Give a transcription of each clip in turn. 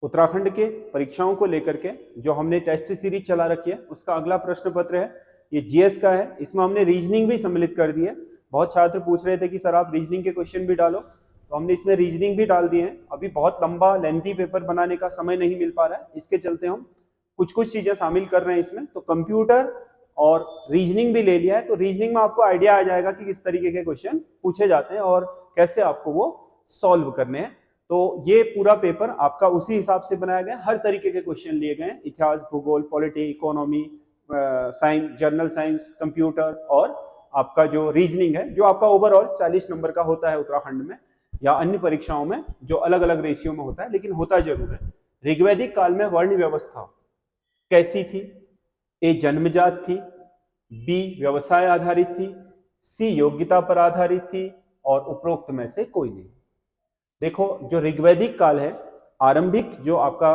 उत्तराखंड के परीक्षाओं को लेकर के जो हमने टेस्ट सीरीज चला रखी है उसका अगला प्रश्न पत्र है, ये जीएस का है। इसमें हमने रीजनिंग भी सम्मिलित कर दी है। बहुत छात्र पूछ रहे थे कि सर आप रीजनिंग के क्वेश्चन भी डालो, तो हमने इसमें रीजनिंग भी डाल दिए हैं। अभी बहुत लंबा लेंथी पेपर बनाने का समय नहीं मिल पा रहा है, इसके चलते हम कुछ कुछ चीजें शामिल कर रहे हैं इसमें। तो कंप्यूटर और रीजनिंग भी ले लिया है, तो रीजनिंग में आपको आइडिया आ जाएगा कि किस तरीके के क्वेश्चन पूछे जाते हैं और कैसे आपको वो सॉल्व करने हैं। तो ये पूरा पेपर आपका उसी हिसाब से बनाया गया, हर तरीके के क्वेश्चन लिए गए हैं, इतिहास, भूगोल, polity, economy, science, general science, computer और आपका जो रीजनिंग है, जो आपका ओवरऑल 40 नंबर का होता है उत्तराखंड में या अन्य परीक्षाओं में जो अलग अलग रेशियो में होता है, लेकिन होता जरूर है। ऋग्वैदिक काल में वर्ण व्यवस्था कैसी थी? ए जन्मजात थी, बी व्यवसाय आधारित थी, सी योग्यता पर आधारित थी और उपरोक्त में से कोई नहीं। देखो, जो ऋग्वैदिक काल है, आरंभिक जो आपका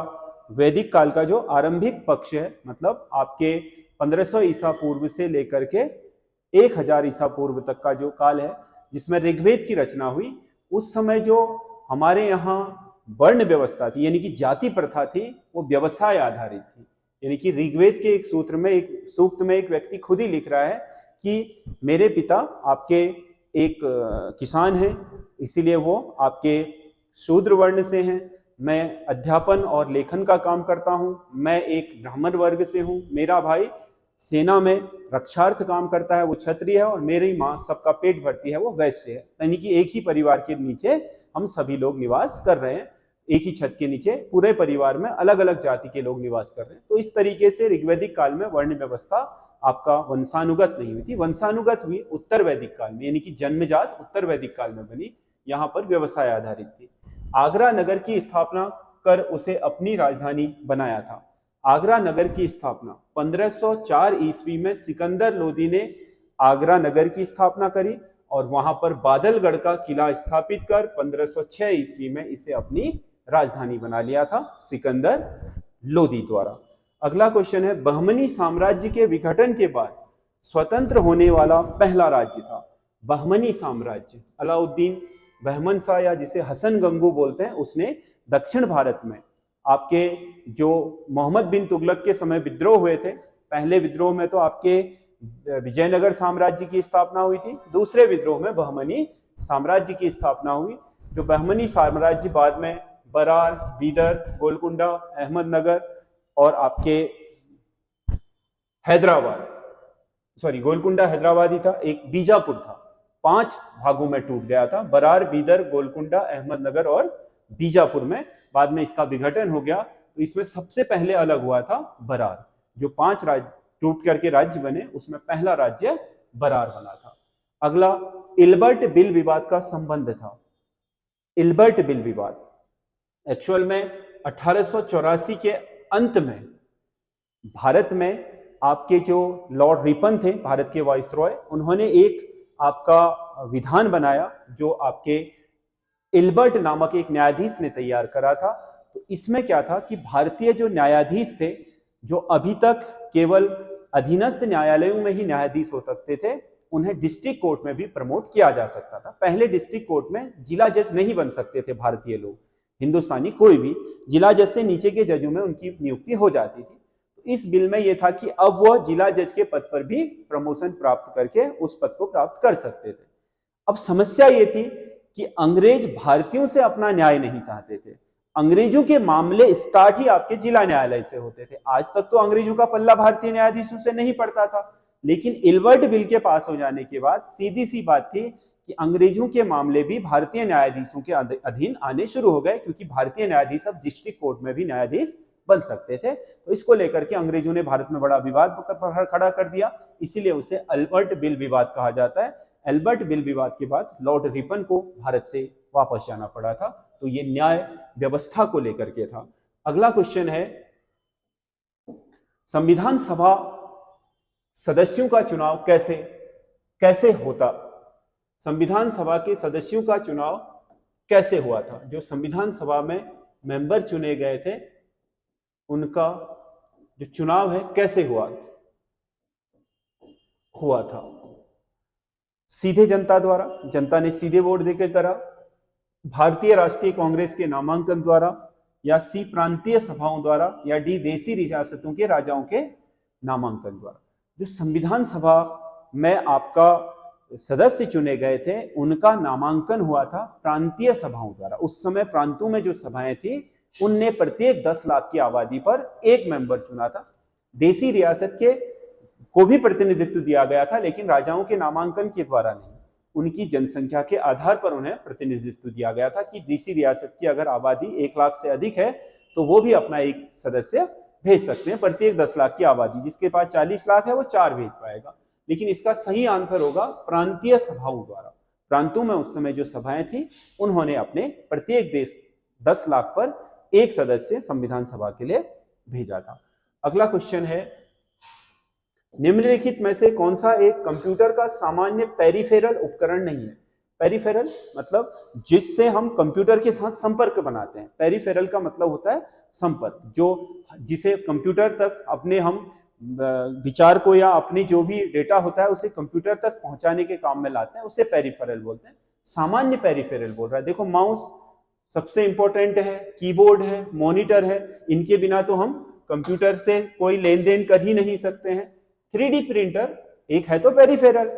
वैदिक काल का जो आरंभिक पक्ष है, मतलब आपके 1500 ईसा पूर्व से लेकर के 1000 ईसा पूर्व तक का जो काल है जिसमें ऋग्वेद की रचना हुई, उस समय जो हमारे यहाँ वर्ण व्यवस्था थी यानी कि जाति प्रथा थी, वो व्यवसाय आधारित थी। यानी कि ऋग्वेद के एक सूत्र में, एक सूक्त में एक व्यक्ति खुद ही लिख रहा है कि मेरे पिता आपके एक किसान हैं, इसीलिए वो आपके शूद्र वर्ण से हैं, मैं अध्यापन और लेखन का काम करता हूं, मैं एक ब्राह्मण वर्ग से हूं, मेरा भाई सेना में रक्षार्थ काम करता है, वो क्षत्रिय है, और मेरी माँ सबका पेट भरती है, वो वैश्य है। यानी कि एक ही परिवार के नीचे हम सभी लोग निवास कर रहे हैं, एक ही छत के नीचे पूरे परिवार में अलग अलग जाति के लोग निवास कर रहे हैं। तो इस तरीके से ऋग्वैदिक काल में वर्ण व्यवस्था आपका वंशानुगत नहीं हुई थी, वंशानुगत हुई उत्तर वैदिक काल में, यानी कि जन्मजात उत्तर वैदिक काल में बनी, यहाँ पर व्यवसाय आधारित थी। आगरा नगर की स्थापना कर उसे अपनी राजधानी बनाया था। आगरा नगर की स्थापना 1504 ईस्वी में सिकंदर लोदी ने आगरा नगर की स्थापना करी और वहां पर बादलगढ़ का किला स्थापित कर 1506 ईस्वी में इसे अपनी राजधानी बना लिया था सिकंदर लोदी द्वारा। अगला क्वेश्चन है, बहमनी साम्राज्य के विघटन के बाद स्वतंत्र होने वाला पहला राज्य था। बहमनी साम्राज्य, अलाउद्दीन बहमन शाह या जिसे हसन गंगू बोलते हैं, उसने दक्षिण भारत में आपके जो मोहम्मद बिन तुगलक के समय विद्रोह हुए थे, पहले विद्रोह में तो आपके विजयनगर साम्राज्य की स्थापना हुई थी, दूसरे विद्रोह में बहमनी साम्राज्य की स्थापना हुई। जो बहमनी साम्राज्य बाद में बरार, बीदर, गोलकुंडा, अहमदनगर और आपके हैदराबाद, सॉरी गोलकुंडा हैदराबाद ही था, एक बीजापुर था, 5 भागों में टूट गया था, बरार, बीदर, गोलकुंडा, अहमदनगर और बीजापुर में। बाद में इसका विघटन हो गया, तो इसमें सबसे पहले अलग हुआ था बरार। जो 5 राज्य टूट करके राज्य बने, उसमें पहला राज्य बरार बना था। अगला, इल्बर्ट बिल विवाद का संबंध था। इल्बर्ट बिल विवाद एक्चुअल में 1884 के अंत में भारत में आपके जो लॉर्ड रिपन थे, भारत के वाइसरॉय, उन्होंने एक आपका विधान बनाया जो आपके इल्बर्ट नामक एक न्यायाधीश ने तैयार करा था। तो इसमें क्या था कि भारतीय जो न्यायाधीश थे, जो अभी तक केवल अधीनस्थ न्यायालयों में ही न्यायाधीश हो सकते थे, उन्हें डिस्ट्रिक्ट कोर्ट में भी प्रमोट किया जा सकता था। पहले डिस्ट्रिक्ट कोर्ट में जिला जज नहीं बन सकते थे भारतीय लोग, हिंदुस्तानी कोई भी, जिला जज से नीचे के जजों में उनकी नियुक्ति हो जाती थी। इस बिल में यह था कि अब वह जिला जज के पद पर भी प्रमोशन प्राप्त करके उस पद को प्राप्त कर सकते थे। अब समस्या यह थी कि अंग्रेज भारतीयों से अपना न्याय नहीं चाहते थे। अंग्रेजों के मामले स्टार्ट ही आपके जिला न्यायालय से होते थे। आज तक तो अंग्रेजों का पल्ला भारतीय न्यायाधीशों से नहीं पड़ता था, लेकिन इल्बर्ट बिल के पास हो जाने के बाद सीधी सी बात थी कि अंग्रेजों के मामले भी भारतीय न्यायाधीशों के अधीन आने शुरू हो गए, क्योंकि भारतीय न्यायाधीश अब डिस्ट्रिक्ट कोर्ट में भी न्यायाधीश बन सकते थे। तो इसको लेकर के अंग्रेजों ने भारत में बड़ा विवाद खड़ा कर दिया, इसीलिए उसे अल्बर्ट बिल विवाद कहा जाता है। अल्बर्ट बिल विवाद के बाद लॉर्ड रिपन को भारत से वापस जाना पड़ा था। तो ये न्याय व्यवस्था को लेकर के था। अगला क्वेश्चन है, संविधान सभा सदस्यों का चुनाव कैसे होता? संविधान सभा के सदस्यों का चुनाव कैसे हुआ था? जो संविधान सभा में मेंबर चुने गए थे, उनका जो चुनाव है कैसे हुआ था? सीधे जनता द्वारा, जनता ने सीधे वोट देकर करा, भारतीय राष्ट्रीय कांग्रेस के नामांकन द्वारा, या सी प्रांतीय सभाओं द्वारा, या डी देशी रियासतों के राजाओं के नामांकन द्वारा। जो संविधान सभा में आपका सदस्य चुने गए थे उनका नामांकन हुआ था प्रांतीय सभाओं द्वारा। उस समय प्रांतों में जो सभाएं थी उनने प्रत्येक 10 लाख की आबादी पर एक मेंबर चुना था। देशी रियासत के को भी प्रतिनिधित्व दिया गया था, लेकिन राजाओं के नामांकन के द्वारा नहीं, उनकी जनसंख्या के आधार पर उन्हें प्रतिनिधित्व दिया गया था कि देशी रियासत की अगर आबादी 1 लाख से अधिक है तो वो भी अपना एक सदस्य भेज सकते हैं। प्रत्येक 10 लाख की आबादी, जिसके पास 40 लाख है वो 4 भेज पाएगा। लेकिन इसका सही आंसर होगा प्रांतीय सभाओं द्वारा। प्रांतों में उस समय जो सभाएं थी उन्होंने अपने प्रत्येक देश 10 लाख पर एक सदस्य संविधान सभा के लिए भेजा था। अगला क्वेश्चन है, निम्नलिखित में से कौन सा एक कंप्यूटर का सामान्य पेरिफेरल उपकरण नहीं है? पेरिफेरल मतलब जिससे हम कंप्यूटर के साथ संपर्क बनाते हैं। पेरिफेरल का मतलब होता है संपर्क, जो जिसे कंप्यूटर तक अपने हम विचार को या अपनी जो भी डेटा होता है उसे कंप्यूटर तक पहुंचाने के काम में लाते हैं, उसे पेरिफेरल बोलते हैं। सामान्य पेरिफेरल बोल रहा है। देखो माउस सबसे इंपॉर्टेंट है, कीबोर्ड है, मॉनिटर है, इनके बिना तो हम कंप्यूटर से कोई लेन देन कर ही नहीं सकते हैं। 3D प्रिंटर एक है तो पेरिफेरल,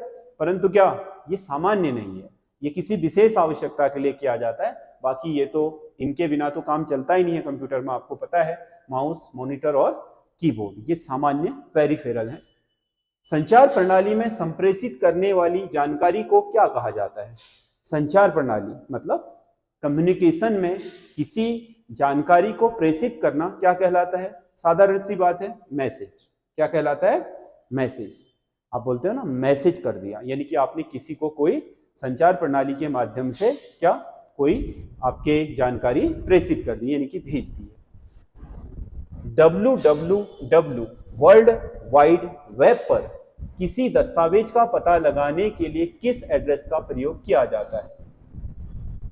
परंतु क्या ये सामान्य नहीं है, ये किसी विशेष आवश्यकता के लिए किया जाता है। बाकी ये तो इनके बिना तो काम चलता ही नहीं है कंप्यूटर में, आपको पता है। माउस, मॉनिटर और कीबोर्ड ये सामान्य पेरिफेरल है। संचार प्रणाली में संप्रेषित करने वाली जानकारी को क्या कहा जाता है? संचार प्रणाली मतलब कम्युनिकेशन में किसी जानकारी को प्रेषित करना क्या कहलाता है? साधारण सी बात है, मैसेज। क्या कहलाता है? मैसेज। आप बोलते हो ना मैसेज कर दिया, यानी कि आपने किसी को कोई संचार प्रणाली के माध्यम से क्या कोई आपके जानकारी प्रेषित कर दी, यानी कि भेज दी। www वर्ल्ड वाइड वेब पर किसी दस्तावेज का पता लगाने के लिए किस एड्रेस का प्रयोग किया जाता है?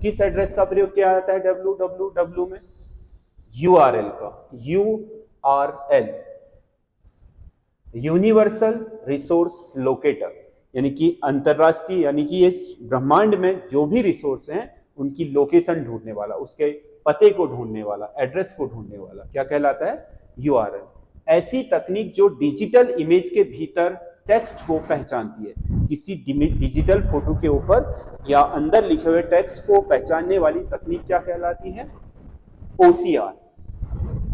किस एड्रेस का प्रयोग किया जाता है www में? URL का। URL यूनिवर्सल रिसोर्स लोकेटर, यानी कि अंतरराष्ट्रीय, यानी कि इस ब्रह्मांड में जो भी रिसोर्स हैं उनकी लोकेशन ढूंढने वाला, उसके पते को ढूंढने वाला, एड्रेस को ढूंढने वाला क्या कहलाता है? URL। ऐसी तकनीक जो डिजिटल इमेज के भीतर टेक्स्ट को पहचानती है। किसी डिजिटल फोटो के ऊपर या अंदर लिखे हुए टेक्स्ट को पहचानने वाली तकनीक क्या कहलाती है? OCR,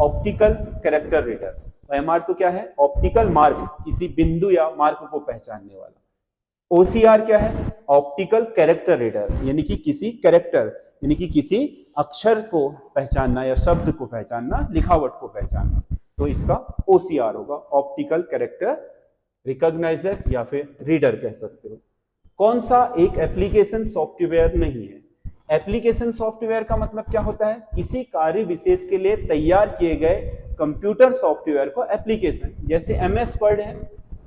optical character reader. MR तो क्या है? ऑप्टिकल मार्क, किसी बिंदु या मार्क को पहचानने वाला। OCR क्या है? ऑप्टिकल कैरेक्टर रीडर, यानी कि किसी कैरेक्टर, यानी कि किसी अक्षर को पहचानना या शब्द को पहचानना, लिखावट को पहचानना, तो इसका OCR होगा, ऑप्टिकल कैरेक्टर रिकॉग्नाइजर या फिर रीडर कह सकते हो। कौन सा एक एप्लीकेशन सॉफ्टवेयर नहीं है? एप्लीकेशन सॉफ्टवेयर का मतलब क्या होता है? किसी कार्य विशेष के लिए तैयार किए गए कंप्यूटर सॉफ्टवेयर को एप्लीकेशन, जैसे MS वर्ड है,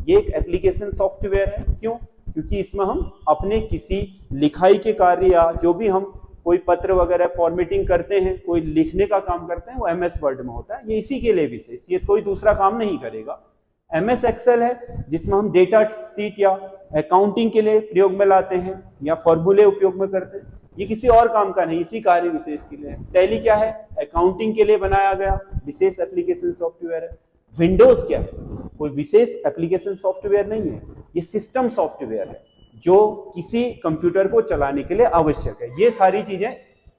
ये एक एप्लीकेशन सॉफ्टवेयर है। क्यों? क्योंकि इसमें हम अपने किसी लिखाई के कार्य या जो भी हम कोई पत्र वगैरह फॉर्मेटिंग करते हैं, कोई लिखने का काम करते हैं, वो MS वर्ड में होता है। ये इसी के लिए विशेष, ये कोई दूसरा काम नहीं करेगा। MS एक्सेल है जिसमें हम डेटा शीट या अकाउंटिंग के लिए प्रयोग में लाते हैं या फॉर्मूले उपयोग में करते हैं, ये किसी और काम का नहीं, इसी कार्य विशेष के लिए है। टैली क्या है? अकाउंटिंग के लिए बनाया गया विशेष एप्लीकेशन सॉफ्टवेयर है। विंडोज क्या है? कोई विशेष एप्लीकेशन सॉफ्टवेयर नहीं है, ये सिस्टम सॉफ्टवेयर है जो किसी कंप्यूटर को चलाने के लिए आवश्यक है। ये सारी चीजें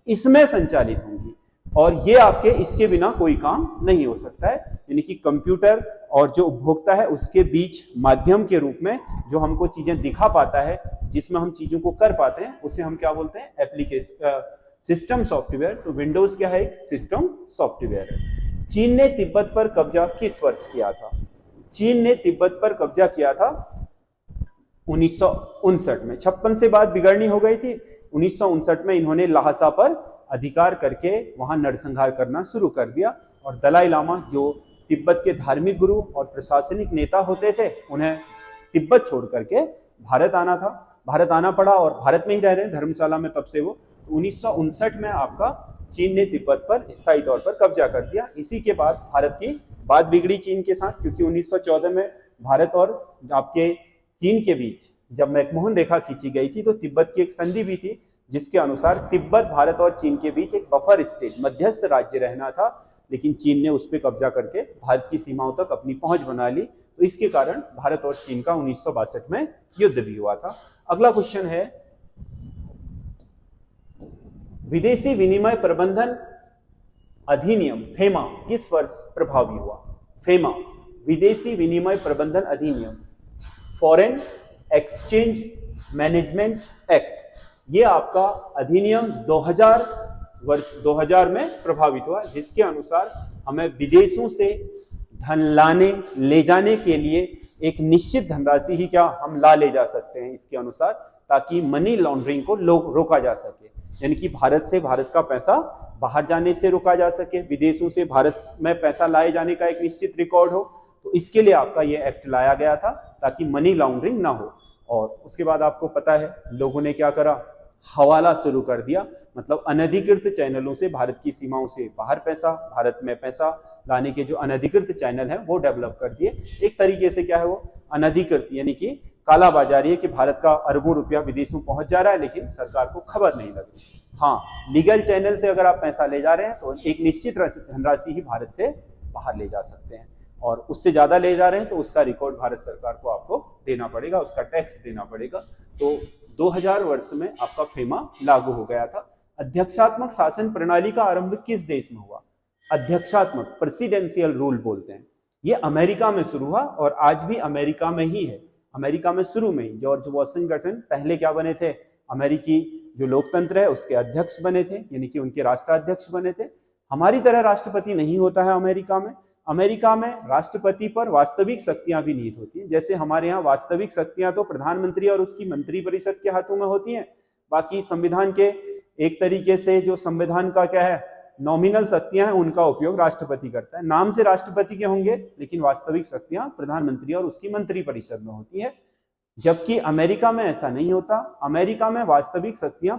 इसमें संचालित होंगी और ये आपके इसके बिना कोई काम नहीं हो सकता है। यानी कि कंप्यूटर और जो उपभोक्ता है उसके बीच माध्यम के रूप में जो हमको चीजें दिखा पाता है, जिसमें हम चीजों को कर पाते हैं, उसे हम क्या बोलते हैं? Application system software. तो विंडोज क्या है? एक सिस्टम सॉफ्टवेयर है। चीन ने तिब्बत पर कब्जा किस वर्ष किया था? चीन ने तिब्बत पर कब्जा किया था 1959 में। 56 से बात बिगड़नी हो गई थी। 1959 में इन्होंने ल्हासा पर अधिकार करके वहां नरसंहार करना शुरू कर दिया और दलाई लामा जो तिब्बत के धार्मिक गुरु और प्रशासनिक नेता होते थे, उन्हें तिब्बत छोड़ करके भारत आना था, भारत आना पड़ा और भारत में ही रह रहे हैं धर्मशाला में तब से वो। 1959 में आपका चीन ने तिब्बत पर स्थायी तौर पर कब्जा कर दिया। इसी के बाद भारत की बात बिगड़ी चीन के साथ, क्योंकि 1914 में भारत और आपके चीन के बीच जब मैकमोहन रेखा खींची गई थी तो तिब्बत की एक संधि भी थी जिसके अनुसार तिब्बत भारत और चीन के बीच एक बफर स्टेट, मध्यस्थ राज्य रहना था, लेकिन चीन ने उस पर कब्जा करके भारत की सीमाओं तक अपनी पहुंच बना ली। तो इसके कारण भारत और चीन का 1962 में युद्ध भी हुआ था। अगला क्वेश्चन है, विदेशी विनिमय प्रबंधन अधिनियम फेमा किस वर्ष प्रभावी हुआ? फेमा, विदेशी विनिमय प्रबंधन अधिनियम, फॉरेन एक्सचेंज मैनेजमेंट एक्ट, ये आपका अधिनियम 2000 में प्रभावित हुआ, जिसके अनुसार हमें विदेशों से धन लाने ले जाने के लिए एक निश्चित धनराशि ही क्या हम ला ले जा सकते हैं इसके अनुसार, ताकि मनी लॉन्ड्रिंग को रोका जा सके, यानी कि भारत से भारत का पैसा बाहर जाने से रोका जा सके, विदेशों से भारत में पैसा लाए जाने का एक निश्चित रिकॉर्ड हो। तो इसके लिए आपका ये एक्ट लाया गया था ताकि मनी लॉन्ड्रिंग ना हो। और उसके बाद आपको पता है लोगों ने क्या करा, हवाला शुरू कर दिया, मतलब अनधिकृत चैनलों से भारत की सीमाओं से बाहर पैसा, भारत में पैसा लाने के जो अनधिकृत चैनल हैं वो डेवलप कर दिए। एक तरीके से क्या है वो अनधिकृत, यानी कि काला बाजारी है कि भारत का अरबों रुपया विदेशों पहुंच जा रहा है लेकिन सरकार को खबर नहीं लग रही। हाँ, लीगल चैनल से अगर आप पैसा ले जा रहे हैं तो एक निश्चित धनराशि ही भारत से बाहर ले जा सकते हैं, और उससे ज्यादा ले जा रहे हैं तो उसका रिकॉर्ड भारत सरकार को आपको देना पड़ेगा, उसका टैक्स देना पड़ेगा। तो 2000 वर्ष में आपका फेमा लागू हो गया था। अध्यक्षात्मक शासन प्रणाली का आरंभ किस देश में हुआ? अध्यक्षात्मक, प्रेसिडेंशियल रूल बोलते हैं, ये अमेरिका में शुरू हुआ और आज भी अमेरिका में ही है। अमेरिका में शुरू में ही जॉर्ज वॉशिंगटन पहले क्या बने थे, अमेरिकी जो लोकतंत्र है उसके अध्यक्ष बने थे, यानी कि उनके राष्ट्राध्यक्ष बने थे। हमारी तरह राष्ट्रपति नहीं होता है अमेरिका में। अमेरिका में राष्ट्रपति पर वास्तविक शक्तियां भी निहित होती हैं। जैसे हमारे यहाँ वास्तविक शक्तियां तो प्रधानमंत्री और उसकी मंत्रिपरिषद के हाथों में होती हैं, बाकी संविधान के एक तरीके से जो संविधान का क्या है नॉमिनल शक्तियां हैं उनका उपयोग राष्ट्रपति करता है। नाम से राष्ट्रपति के होंगे लेकिन वास्तविक शक्तियां प्रधानमंत्री और उसकी मंत्रिपरिषद में होती है, जबकि अमेरिका में ऐसा नहीं होता। अमेरिका में वास्तविक शक्तियां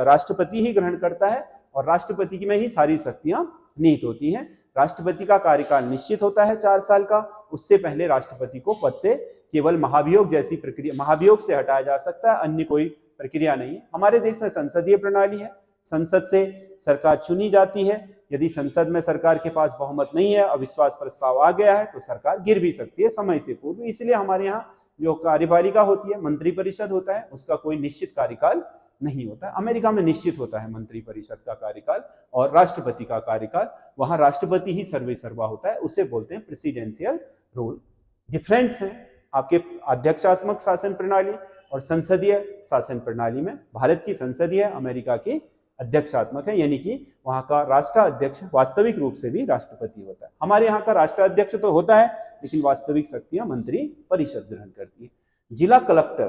राष्ट्रपति ही ग्रहण करता है और राष्ट्रपति में ही सारी शक्तियां निहित होती हैं। राष्ट्रपति का कार्यकाल निश्चित होता है 4 साल का, उससे पहले राष्ट्रपति को पद से केवल महाभियोग जैसी प्रक्रिया, महाभियोग से हटाया जा सकता है, अन्य कोई प्रक्रिया नहीं है। हमारे देश में संसदीय प्रणाली है, संसद से सरकार चुनी जाती है। यदि संसद में सरकार के पास बहुमत नहीं है, अविश्वास प्रस्ताव आ गया है तो सरकार गिर भी सकती है समय से पूर्व। इसलिए हमारे यहाँ जो कार्यपालिका होती है, मंत्रिपरिषद होता है, उसका कोई निश्चित कार्यकाल नहीं होता है। अमेरिका में निश्चित होता है मंत्रिपरिषद का कार्यकाल और राष्ट्रपति का कार्यकाल। वहां राष्ट्रपति ही सर्वे सर्वा होता है, उसे बोलते हैं प्रेसिडेंशियल रूल। डिफरेंस है आपके अध्यक्षात्मक शासन प्रणाली और संसदीय शासन प्रणाली में। भारत की संसदीय, अमेरिका की अध्यक्षात्मक है, यानी कि वहां का राष्ट्राध्यक्ष वास्तविक रूप से भी राष्ट्रपति होता है। हमारे यहाँ का राष्ट्राध्यक्ष तो होता है लेकिन वास्तविक शक्तियां मंत्री परिषद ग्रहण करती है। जिला कलेक्टर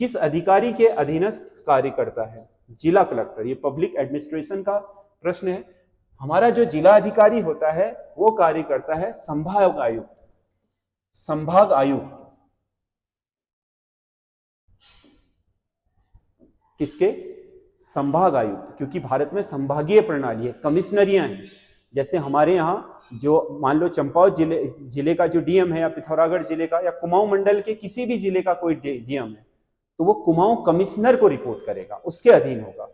किस अधिकारी के अधीनस्थ कार्य करता है? जिला कलेक्टर, ये पब्लिक एडमिनिस्ट्रेशन का प्रश्न है। हमारा जो जिला अधिकारी होता है वो कार्य करता है संभाग आयुक्त। संभाग आयुक्त किसके? संभाग आयुक्त, क्योंकि भारत में संभागीय प्रणाली है, कमिश्नरियां हैं। जैसे हमारे यहाँ जो मान लो चंपावत जिले का जो डीएम है या पिथौरागढ़ जिले का या कुमाऊं मंडल के किसी भी जिले का कोई डीएम है तो वो कुमाऊं कमिश्नर को रिपोर्ट करेगा, उसके अधीन होगा।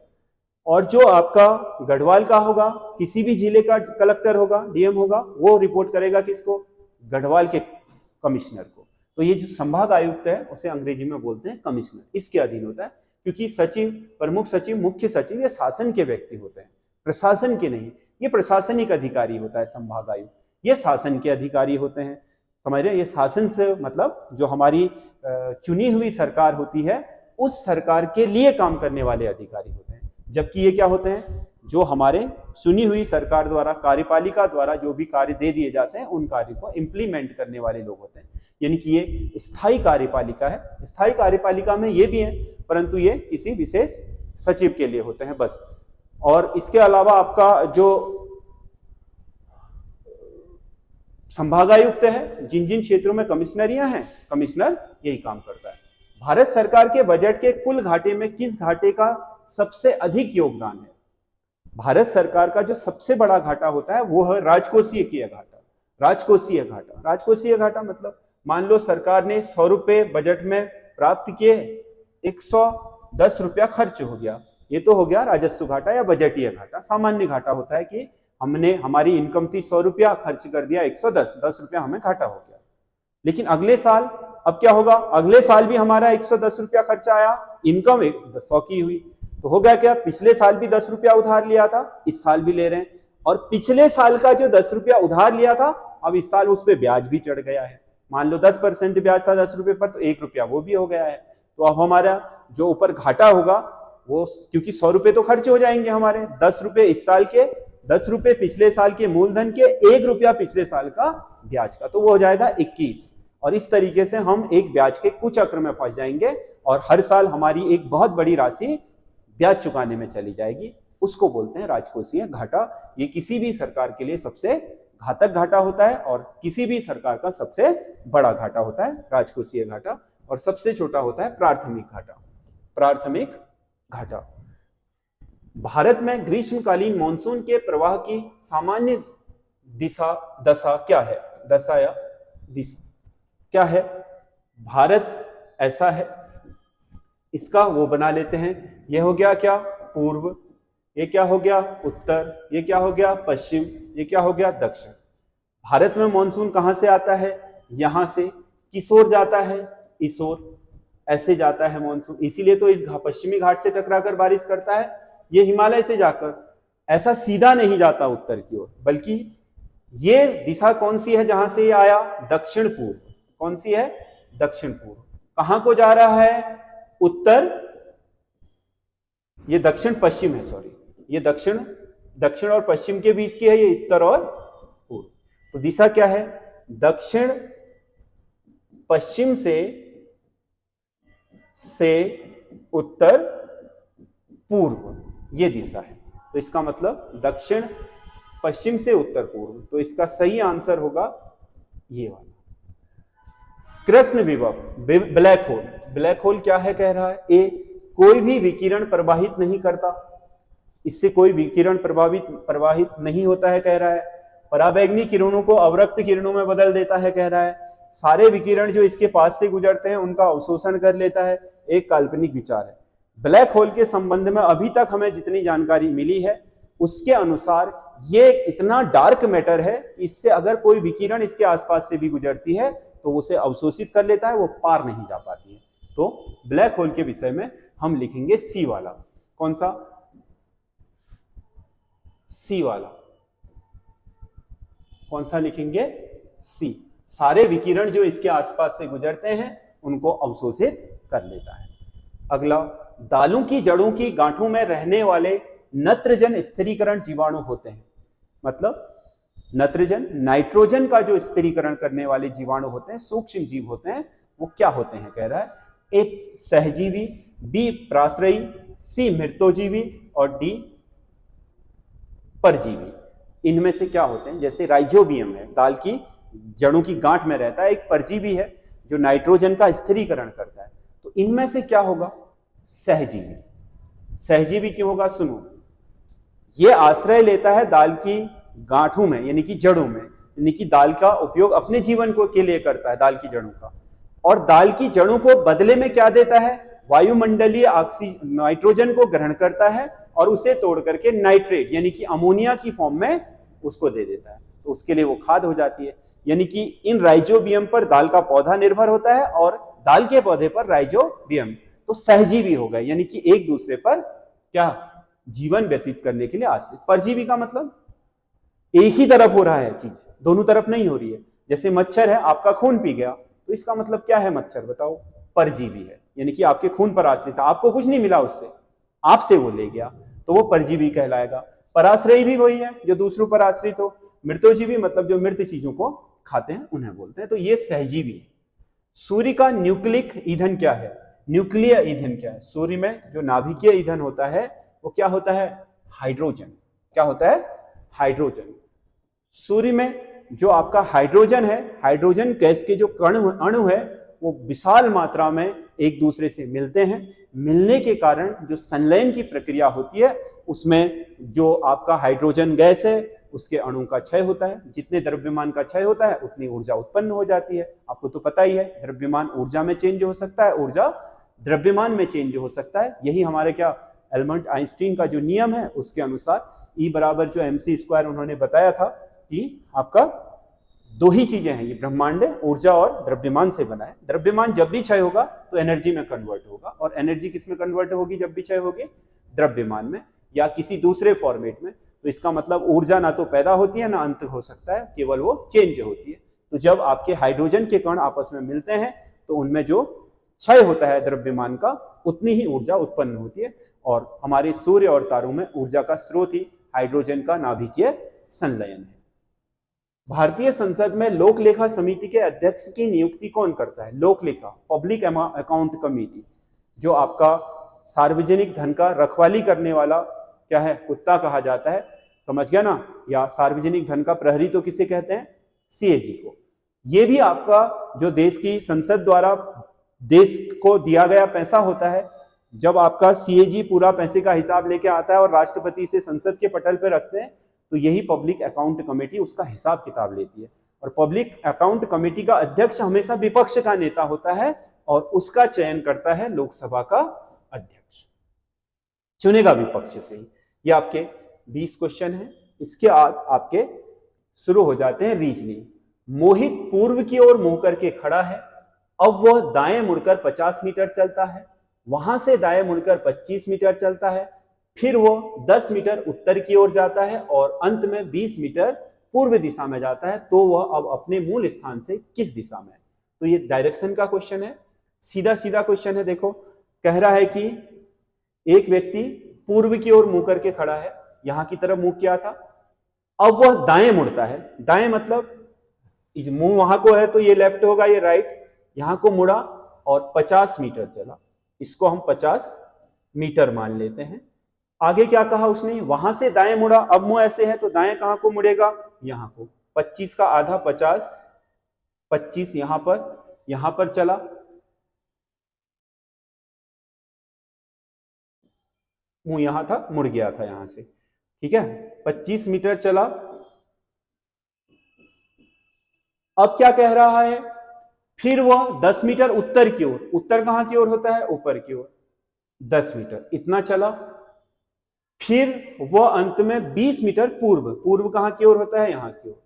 और जो आपका गढ़वाल का होगा, किसी भी जिले का कलेक्टर होगा, डीएम होगा, वो रिपोर्ट करेगा किसको? गढ़वाल के कमिश्नर को। तो ये जो संभाग आयुक्त है उसे अंग्रेजी में बोलते हैं कमिश्नर, इसके अधीन होता है। क्योंकि सचिव, प्रमुख सचिव, मुख्य सचिव ये शासन के व्यक्ति होते हैं, प्रशासन के नहीं। ये प्रशासनिक अधिकारी होता है संभाग आयुक्त, ये शासन के अधिकारी होते हैं। समझ रहे हैं? ये शासन से मतलब जो हमारी चुनी हुई सरकार होती है उस सरकार के लिए काम करने वाले अधिकारी होते हैं। जबकि ये क्या होते हैं? जो हमारे चुनी हुई सरकार द्वारा, कार्यपालिका द्वारा जो भी कार्य दे दिए जाते हैं उन कार्य को इंप्लीमेंट करने वाले लोग होते हैं। यानी कि ये स्थायी कार्यपालिका है। स्थायी कार्यपालिका में ये भी है परंतु ये किसी विशेष सचिव के लिए होते हैं बस। और इसके अलावा आपका जो संभागायुक्त है, जिन जिन क्षेत्रों में कमिश्नरियां हैं, कमिश्नर यही काम करता है। भारत सरकार के बजट के कुल घाटे में किस घाटे का सबसे अधिक योगदान है? भारत सरकार का जो सबसे बड़ा घाटा होता है वो है राजकोषीय घाटा। राजकोषीय घाटा, राजकोषीय घाटा मतलब मान लो सरकार ने 100 रुपए बजट में प्राप्त किए, 110 रुपया खर्च हो गया, ये तो हो गया राजस्व घाटा या बजटीय घाटा। सामान्य घाटा होता है कि हमने हमारी इनकम थी 100 रुपया, खर्च कर दिया 110, 10 रुपया हमें घाटा हो गया। लेकिन अगले साल अब क्या होगा, अगले साल भी हमारा 110 रुपया खर्चा आया, इनकम 100 की हुई, तो हो गया क्या, पिछले साल भी 10 रुपया उधार लिया था, इस साल भी ले रहे हैं, और पिछले साल का जो 10 रुपया उधार लिया था अब इस साल उस पर ब्याज भी चढ़ गया है। मान लो 10% ब्याज था 10 रुपये पर, तो 1 रुपया वो भी हो गया है। तो अब हमारा जो ऊपर घाटा होगा वो, क्योंकि 100 रुपये तो खर्च हो जाएंगे हमारे, 10 रुपये इस साल के, 10 रुपये पिछले साल के मूलधन के, 1 रुपया पिछले साल का ब्याज का, तो वो हो जाएगा 21। और इस तरीके से हम एक ब्याज के कुचक्र में फंस जाएंगे और हर साल हमारी एक बहुत बड़ी राशि ब्याज चुकाने में चली जाएगी। उसको बोलते हैं राजकोषीय घाटा। ये किसी भी सरकार के लिए सबसे घातक घाटा होता है और किसी भी सरकार का सबसे बड़ा घाटा होता है राजकोषीय घाटा, और सबसे छोटा होता है प्राथमिक घाटा। प्राथमिक घाटा। भारत में ग्रीष्मकालीन मानसून के प्रवाह की सामान्य दशा क्या है? दशा या दिशा क्या है? भारत ऐसा है, इसका वो बना लेते हैं, यह हो गया क्या, पूर्व, ये क्या हो गया, उत्तर, ये क्या हो गया, पश्चिम, ये क्या हो गया, दक्षिण। भारत में मानसून कहां से आता है? यहां से। किस ओर जाता है? इस ओर, ऐसे जाता है मानसून, इसीलिए तो इस पश्चिमी घाट से टकराकर बारिश करता है। ये हिमालय से जाकर ऐसा सीधा नहीं जाता उत्तर की ओर, बल्कि ये दिशा कौन सी है जहां से ये आया? दक्षिण पूर्व। कौन सी है? दक्षिण पूर्व। कहां को जा रहा है? उत्तर, ये दक्षिण पश्चिम है, सॉरी, ये दक्षिण और पश्चिम के बीच की है, ये उत्तर और पूर्व। तो दिशा क्या है? दक्षिण पश्चिम से उत्तर पूर्व, ये दिशा है। तो इसका मतलब दक्षिण पश्चिम से उत्तर पूर्व, तो इसका सही आंसर होगा ये वाला। कृष्ण विभव, ब्लैक होल। ब्लैक होल क्या है कह रहा है? ए, कोई भी विकिरण प्रवाहित नहीं करता, इससे कोई विकिरण प्रवाहित नहीं होता है कह रहा है। पराबैंगनी किरणों को अवरक्त किरणों में बदल देता है कह रहा है। सारे विकिरण जो इसके पास से गुजरते हैं उनका अवशोषण कर लेता है। एक काल्पनिक विचार है। ब्लैक होल के संबंध में अभी तक हमें जितनी जानकारी मिली है उसके अनुसार ये इतना डार्क मैटर है, इससे अगर कोई विकिरण इसके आसपास से भी गुजरती है तो उसे अवशोषित कर लेता है, वो पार नहीं जा पाती है। तो ब्लैक होल के विषय में हम लिखेंगे सी वाला। कौन सा? सी वाला। कौन सा लिखेंगे? सी। सारे विकिरण जो इसके आसपास से गुजरते हैं उनको अवशोषित कर लेता है। अगला, दालों की जड़ों की गांठों में रहने वाले नत्रजन स्थिरीकरण जीवाणु होते हैं। मतलब नत्रजन, नाइट्रोजन का जो स्थिरीकरण करने वाले जीवाणु होते हैं, सूक्ष्म जीव होते हैं, वो क्या होते हैं कह रहा है? ए, सहजीवी, बी, प्राश्रयी, सी, मृतोजीवी और डी, परजीवी। इनमें से क्या होते हैं? जैसे राइजोबियम है, दाल की जड़ों की गांठ में रहता है, एक परजीवी है जो नाइट्रोजन का स्थिरीकरण करता है। तो इनमें से क्या होगा? सहजीवी। सहजीवी क्यों होगा? सुनो, ये आश्रय लेता है दाल की गांठों में, यानी कि जड़ों में, यानी कि दाल का उपयोग अपने जीवन को के लिए करता है दाल की जड़ों का, और दाल की जड़ों को बदले में क्या देता है? वायुमंडलीय नाइट्रोजन को ग्रहण करता है और उसे तोड़ करके नाइट्रेट यानी कि अमोनिया की फॉर्म में उसको दे देता है, तो उसके लिए वो खाद हो जाती है। यानी कि इन राइजोबियम पर दाल का पौधा निर्भर होता है और दाल के पौधे पर राइजोबियम। तो सहजीवी हो गए, यानी कि एक दूसरे पर क्या, जीवन व्यतीत करने के लिए आश्रित। परजीवी का मतलब एक ही तरफ हो रहा है चीज, दोनों तरफ नहीं हो रही है। जैसे मच्छर है, आपका खून पी गया, तो इसका मतलब क्या है? मच्छर, बताओ, परजीवी है, यानी कि आपके खून पर आश्रित था, आपको कुछ नहीं मिला उससे, आपसे वो ले गया, तो वो परजीवी कहलाएगा। पराश्रयी भी वही है जो दूसरों पर आश्रित हो। मृतोजीवी मतलब जो मृत चीजों को खाते हैं उन्हें बोलते हैं। तो ये सहजीवी है। सूर्य का न्यूक्लिक ईंधन क्या है? न्यूक्लिय ईंधन क्या है? सूर्य में जो नाभिकीय ईंधन होता है वो क्या होता है? हाइड्रोजन। क्या होता है? हाइड्रोजन। सूर्य में जो आपका हाइड्रोजन है, हाइड्रोजन गैस के जो अणु है वो विशाल मात्रा में एक दूसरे से मिलते हैं। मिलने के कारण जो संलयन की प्रक्रिया होती है उसमें जो आपका हाइड्रोजन गैस है उसके अणु का क्षय होता है। जितने द्रव्यमान का क्षय होता है उतनी ऊर्जा उत्पन्न हो जाती है। आपको तो पता ही है, द्रव्यमान ऊर्जा में चेंज हो सकता है, ऊर्जा द्रव्यमान में चेंज हो सकता है। यही हमारे क्या एल्बर्ट आइंस्टीन का जो नियम है उसके अनुसार E बराबर जो mc² उन्होंने बताया था कि आपका दो ही चीजें हैं, ये ब्रह्मांड ऊर्जा और द्रव्यमान से बना है। द्रव्यमान जब भी क्षय होगा तो एनर्जी में कन्वर्ट होगा, और एनर्जी किस में कन्वर्ट होगी जब भी क्षय होगी? द्रव्यमान में या किसी दूसरे फॉर्मेट में। तो इसका मतलब ऊर्जा ना तो पैदा होती है ना अंत हो सकता है, केवल वो चेंज होती है। तो जब आपके हाइड्रोजन के कण आपस में मिलते हैं तो उनमें जो क्षय होता है द्रव्यमान का, उतनी ही ऊर्जा उत्पन्न होती है। और हमारे सूर्य और तारों में ऊर्जा का स्रोत ही हाइड्रोजन का नाभिकीय संलयन है। भारतीय संसद में लोक लेखा समिति के अध्यक्ष की नियुक्ति कौन करता है? लोक लेखा, पब्लिक अकाउंट कमेटी, जो आपका सार्वजनिक धन का रखवाली करने वाला क्या है? कुत्ता कहा जाता है, समझ गया ना? या सार्वजनिक धन का प्रहरी तो किसे कहते हैं? सीएजी को। ये भी आपका जो देश की संसद द्वारा देश को दिया गया पैसा होता है, जब आपका सीएजी पूरा पैसे का हिसाब लेके आता है और राष्ट्रपति से संसद के पटल पे रखते हैं, तो यही पब्लिक अकाउंट कमेटी उसका हिसाब किताब लेती है। और पब्लिक अकाउंट कमेटी का अध्यक्ष हमेशा विपक्ष का नेता होता है और उसका चयन करता है लोकसभा का अध्यक्ष, चुनेगा विपक्ष से ही। ये आपके 20 क्वेश्चन हैं। इसके बाद आपके शुरू हो जाते हैं रीजनिंग। मोहित पूर्व की ओर मुंह करके खड़ा है, अब वह दाएं मुड़कर 50 मीटर चलता है, वहां से दाएं मुड़कर 25 मीटर चलता है, फिर वो 10 मीटर उत्तर की ओर जाता है और अंत में 20 मीटर पूर्व दिशा में जाता है। तो वह अब अपने मूल स्थान से किस दिशा में है? तो ये डायरेक्शन का क्वेश्चन है, सीधा सीधा क्वेश्चन है। देखो, कह रहा है कि एक व्यक्ति पूर्व की ओर मुंह करके खड़ा है, यहां की तरफ मुंह किया था, अब वह दाएं मुड़ता है। दाएं मतलब इस मुंह वहां को है तो ये लेफ्ट होगा, ये राइट, यहां को मुड़ा और 50 मीटर चला। इसको हम 50 मीटर मान लेते हैं। आगे क्या कहा उसने? वहां से दाएं मुड़ा, अब मुंह ऐसे है तो दाएं कहां को मुड़ेगा? यहां को। 25 का आधा 50, 25 यहां पर चला, मुंह यहां था, मुड़ गया था यहां से, ठीक है। 25 मीटर चला। अब क्या कह रहा है? फिर वह 10 मीटर उत्तर की ओर, उत्तर कहां की ओर होता है? ऊपर की ओर, 10 मीटर इतना चला। फिर वह अंत में 20 मीटर पूर्व, पूर्व कहां की ओर होता है? यहां की ओर,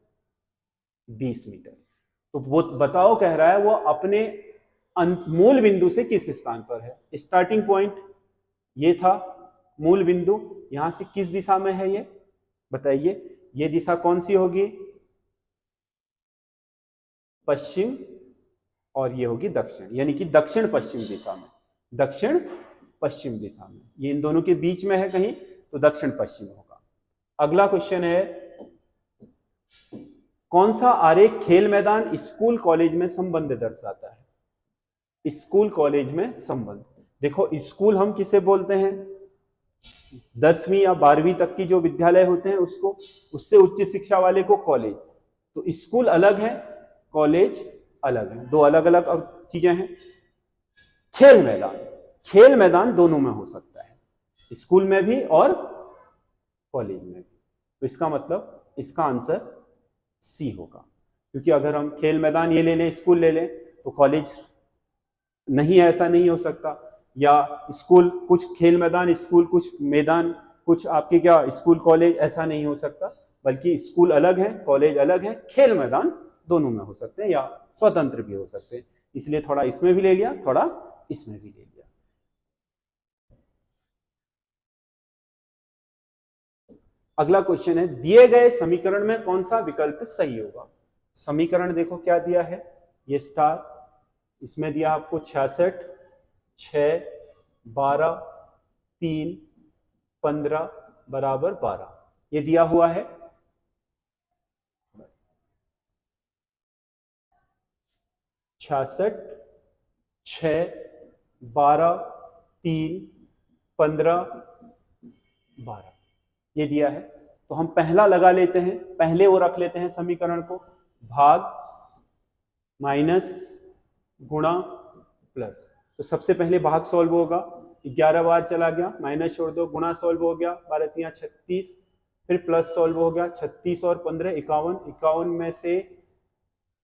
20 मीटर। तो वो बताओ, कह रहा है वो अपने मूल बिंदु से किस स्थान पर है? स्टार्टिंग पॉइंट ये था, मूल बिंदु यहां से किस दिशा में है ये बताइए? ये दिशा कौन सी होगी? पश्चिम, और ये होगी दक्षिण, यानी कि दक्षिण पश्चिम दिशा में, दक्षिण पश्चिम दिशा में। ये इन दोनों के बीच में है कहीं, तो दक्षिण पश्चिम होगा। अगला क्वेश्चन है, कौन सा आरेख खेल मैदान स्कूल कॉलेज में संबंध दर्शाता है? स्कूल कॉलेज में संबंध। देखो, स्कूल हम किसे बोलते हैं? 10वीं या 12वीं तक की जो विद्यालय होते हैं उसको, उससे उच्च शिक्षा वाले को कॉलेज। तो स्कूल अलग है, कॉलेज अलग है, दो अलग अलग चीजें हैं। खेल मैदान, खेल मैदान दोनों में हो सकता है, स्कूल में भी और कॉलेज में भी। तो इसका मतलब इसका आंसर सी होगा, क्योंकि अगर हम खेल मैदान ये ले लें, स्कूल ले लें, तो कॉलेज नहीं है, ऐसा नहीं हो सकता। या स्कूल कुछ खेल मैदान, स्कूल कुछ मैदान, कुछ आपके क्या स्कूल कॉलेज, ऐसा नहीं हो सकता। बल्कि स्कूल अलग है, कॉलेज अलग है, खेल मैदान दोनों में हो सकते हैं या स्वतंत्र भी हो सकते हैं। इसलिए थोड़ा इसमें भी ले लिया, थोड़ा इसमें भी ले लिया। अगला क्वेश्चन है, दिए गए समीकरण में कौन सा विकल्प सही होगा? समीकरण देखो क्या दिया है, ये स्टार, इसमें दिया आपको 66, 6, 12, 3, 15 बराबर 12, ये दिया हुआ है। 66, 6, 12, 3, 15, 12 ये दिया है। तो हम पहला लगा लेते हैं, पहले वो रख लेते हैं समीकरण को, भाग माइनस गुणा प्लस। तो सबसे पहले भाग सॉल्व होगा, 11 बार चला गया, माइनस छोड़ दो, गुणा सॉल्व हो गया, 12 3 36, फिर प्लस सॉल्व हो गया, 36 और 15 51, 51 में से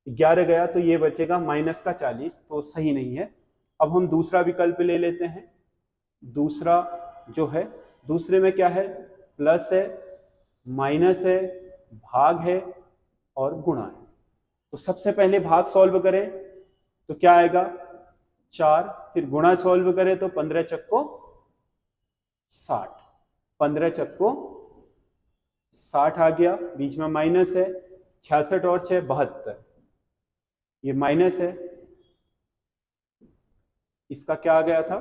11 गया तो ये बचेगा माइनस का 40, तो सही नहीं है। अब हम दूसरा विकल्प ले लेते हैं। दूसरा जो है, दूसरे में क्या है, प्लस है, माइनस है, भाग है और गुणा है। तो सबसे पहले भाग सॉल्व करें तो क्या आएगा 4, फिर गुणा सॉल्व करें तो 15 चक्को 60, 15 चक्को 60 आ गया, बीच में माइनस है, 66 और 6 72, ये माइनस है, इसका क्या आ गया था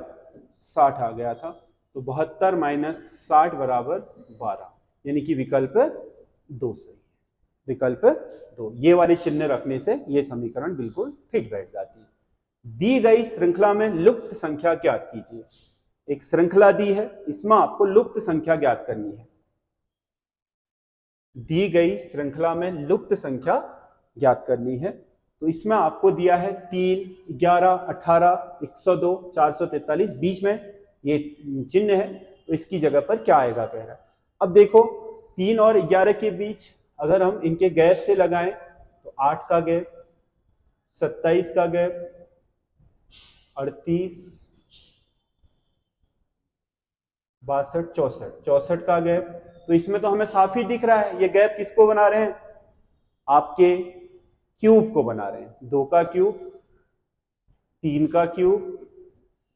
60 आ गया था, तो 72 माइनस 60 बराबर 12, यानी कि विकल्प 2 सही है। विकल्प 2, ये वाले चिन्ह रखने से ये समीकरण बिल्कुल फिट बैठ जाती है। दी गई श्रृंखला में लुप्त संख्या ज्ञात कीजिए। एक श्रृंखला दी है, इसमें आपको लुप्त संख्या ज्ञात करनी है। दी गई श्रृंखला में लुप्त संख्या ज्ञात करनी है, तो इसमें आपको दिया है 3, 11, 18, 102, 443, बीच में ये चिन्ह है, तो इसकी जगह पर क्या आएगा कह रहा है। अब देखो 3 और 11 के बीच अगर हम इनके गैप से लगाएं तो 8 का गैप, 27 का गैप, 38, 62, 64 का गैप, तो इसमें तो हमें साफ ही दिख रहा है ये गैप किसको बना रहे हैं, आपके क्यूब को बना रहे हैं। 2 का क्यूब, 3 का क्यूब,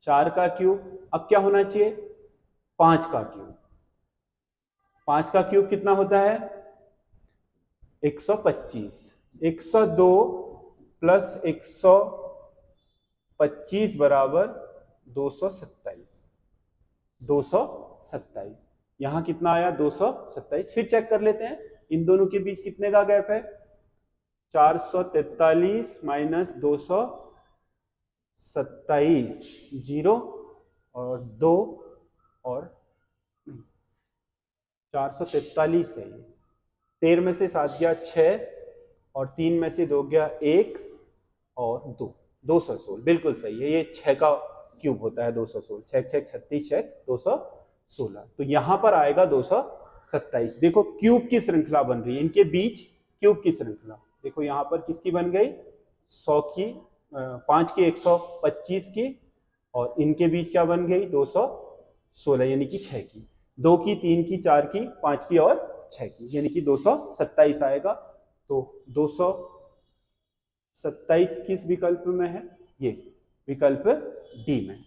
4 का क्यूब, अब क्या होना चाहिए 5 का क्यूब। 5 का क्यूब कितना होता है 125, 102 प्लस 125 बराबर 227, 227, यहां कितना आया 227। फिर चेक कर लेते हैं इन दोनों के बीच कितने का गैप है, 443 माइनस 227, 0 और 2 और 443 है ये, 13 में से 7 गया 6 और 3 में से 2 गया 1 और 2, 216, बिल्कुल सही है, ये 6 का क्यूब होता है 216, 6 6 36 6 216, तो यहां पर आएगा 227। देखो क्यूब की श्रृंखला बन रही है, इनके बीच क्यूब की श्रृंखला, देखो यहां पर किसकी बन गई 100 की, 5 की 125 की, और इनके बीच क्या बन गई 216, यानी कि 6 की, 2 की, 3 की, 4 की, 5 की और 6 की, यानी कि 227 आएगा। तो 227 किस विकल्प में है, ये विकल्प डी में।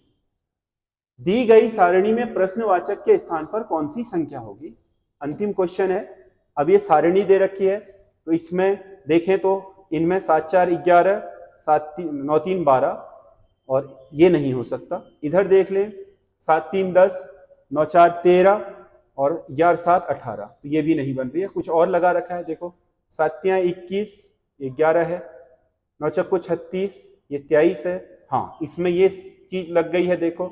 दी गई सारणी में प्रश्नवाचक के स्थान पर कौन सी संख्या होगी। अंतिम क्वेश्चन है। अब ये सारणी दे रखी है, तो इसमें देखें तो इनमें 7 4 11, 7 9 3 12, और ये नहीं हो सकता। इधर देख लें 7 3 10, 9 4 13 और 11 7 18, तो ये भी नहीं बन रही है। कुछ और लगा रखा है, देखो 7 21, ये 11 है, 9 चक्को 36, ये 23 है। हाँ, इसमें ये चीज लग गई है, देखो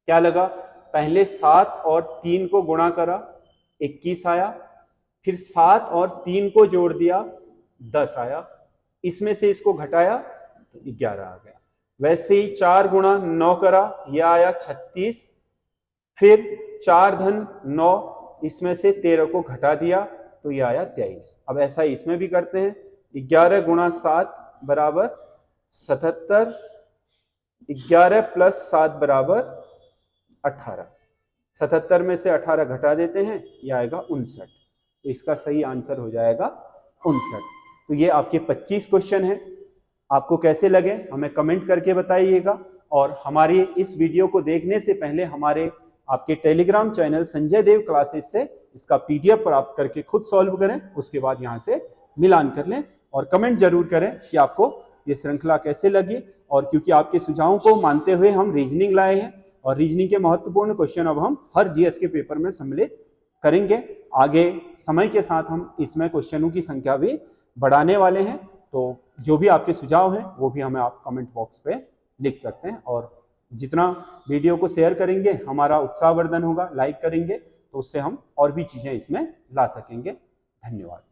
क्या लगा, पहले 7 और 3 को गुणा करा 21 आया, फिर 7 और 3 को जोड़ दिया 10 आया, इसमें से इसको घटाया तो 11 आ गया। वैसे ही 4 गुणा 9 करा, यह आया 36, फिर 4 धन 9, इसमें से 13 को घटा दिया तो यह आया 23। अब ऐसा ही इसमें भी करते हैं, 11 गुणा 7 बराबर 77, 11 प्लस 7 बराबर 18, 77 में से 18 घटा देते हैं, यह आएगा 59, तो इसका सही आंसर हो जाएगा 59। तो ये आपके 25 क्वेश्चन हैं। आपको कैसे लगे हमें कमेंट करके बताइएगा, और हमारी इस वीडियो को देखने से पहले हमारे आपके टेलीग्राम चैनल संजय देव क्लासेस से इसका PDF प्राप्त करके खुद सॉल्व करें, उसके बाद यहाँ से मिलान कर लें, और कमेंट जरूर करें कि आपको ये श्रृंखला कैसे लगी। और क्योंकि आपके सुझावों को मानते हुए हम रीजनिंग लाए हैं, और रीजनिंग के महत्वपूर्ण क्वेश्चन अब हम हर GS के पेपर में सम्मिलित करेंगे। आगे समय के साथ हम इसमें क्वेश्चनों की संख्या भी बढ़ाने वाले हैं, तो जो भी आपके सुझाव हैं वो भी हमें आप कमेंट बॉक्स पे लिख सकते हैं। और जितना वीडियो को शेयर करेंगे हमारा उत्साहवर्धन होगा, लाइक करेंगे तो उससे हम और भी चीजें इसमें ला सकेंगे। धन्यवाद।